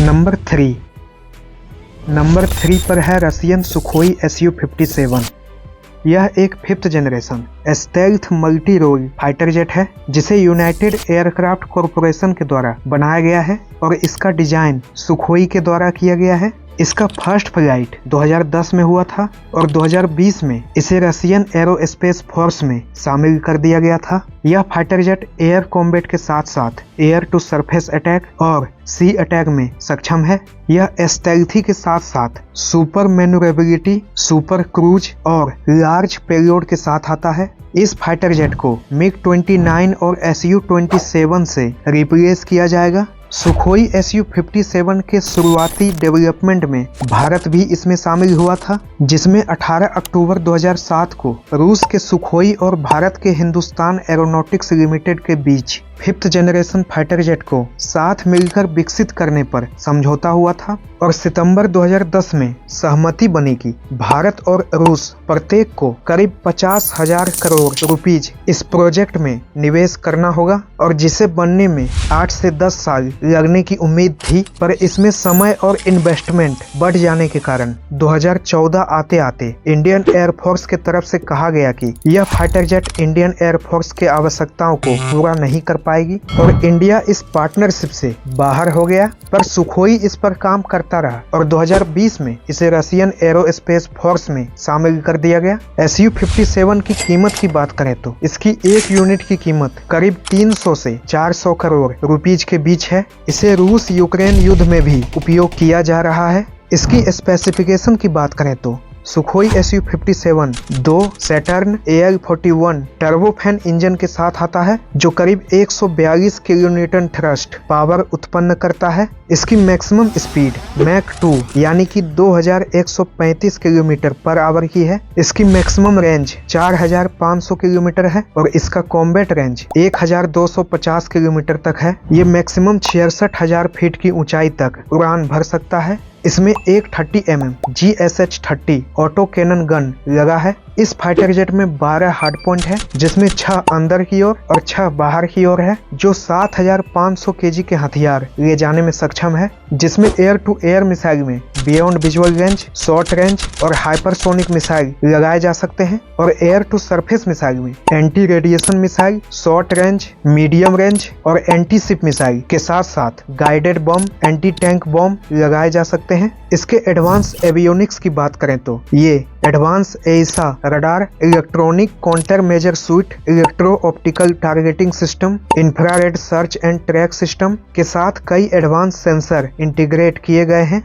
Number 3 पर है Russian Sukhoi Su-57। यह एक 5th generation stealth multi role fighter jet है जिसे यूनाइटेड एयरक्राफ्ट कॉरपोरेशन के द्वारा बनाया गया है और इसका डिजाइन सुखोई के द्वारा किया गया है। इसका फर्स्ट फ्लाइट 2010 में हुआ था और 2020 में इसे रशियन एरोस्पेस फोर्स में शामिल कर दिया गया था। यह फाइटर जेट एयर कॉम्बैट के साथ साथ एयर टू सरफेस अटैक और सी अटैक में सक्षम है। यह स्टेल्थी के साथ साथ सुपर मैन्यूवरेबिलिटी, सुपर क्रूज और लार्ज पेलोड के साथ आता है। इस फाइटर जेट को मिग-29 और Su-27 से रिप्लेस किया जाएगा। सुखोई Su-57 के शुरुआती डेवलपमेंट में भारत भी इसमें शामिल हुआ था, जिसमें 18 अक्टूबर 2007 को रूस के सुखोई और भारत के हिंदुस्तान एरोनॉटिक्स लिमिटेड के बीच 5th जनरेशन फाइटर जेट को साथ मिलकर विकसित करने पर समझौता हुआ था और सितंबर 2010 में सहमति बनी कि भारत और रूस प्रत्येक को करीब 50,000 करोड़ रुपीज इस प्रोजेक्ट में निवेश करना होगा और जिसे बनने में 8 से 10 साल लगने की उम्मीद थी, पर इसमें समय और इन्वेस्टमेंट बढ़ जाने के कारण 2014 आते आते इंडियन एयरफोर्स के तरफ से कहा गया कि यह फाइटर जेट इंडियन एयरफोर्स के आवश्यकताओं को पूरा नहीं कर पाएगी और इंडिया इस पार्टनरशिप से बाहर हो गया। पर सुखोई इस पर काम करता रहा और 2020 में इसे रशियन एरोस्पेस फोर्स में शामिल कर दिया गया। Su-57 की कीमत की बात करें तो इसकी एक यूनिट की कीमत करीब 300 से 400 करोड़ रुपीज के बीच है। इसे रूस यूक्रेन युद्ध में भी उपयोग किया जा रहा है। इसकी स्पेसिफिकेशन की बात करें तो Sukhoi Su-57 2 Saturn AL-41 turbofan engine के साथ आता है जो करीब 142 किलोन्यूटन थ्रस्ट पावर उत्पन्न करता है। इसकी मैक्सिमम स्पीड मैक 2 यानी कि 2135 किलोमीटर पर आवर की है। इसकी मैक्सिमम रेंज 4500 किलोमीटर है और इसका कॉम्बैट रेंज 1250 किलोमीटर तक है। ये मैक्सिमम 66,000 फीट की ऊंचाई तक उड़ान भर सकता है। इसमें एक 30 mm GSH-30 auto cannon gun लगा है। इस फाइटर जेट में 12 हार्ड पॉइंट है जिसमें 6 अंदर की ओर और 6 बाहर की ओर है, जो 7500 kg के हथियार ले जाने में सक्षम है, जिसमें एयर टू एयर मिसाइल में beyond visual range, short range और हाइपरसोनिक मिसाइल लगाए जा सकते हैं और एयर टू सरफेस मिसाइल में anti radiation missile, short range, medium range और एंटी शिप मिसाइल के साथ साथ गाइडेड बम, एंटी टैंक बम लगाए जा सकते हैं। इसके एडवांस एवियोनिक्स की बात करें तो ये advance AESA radar, electronic counter measure suite, electro optical targeting system, infrared search and track system के साथ कई एडवांस सेंसर इंटीग्रेट किए गए हैं।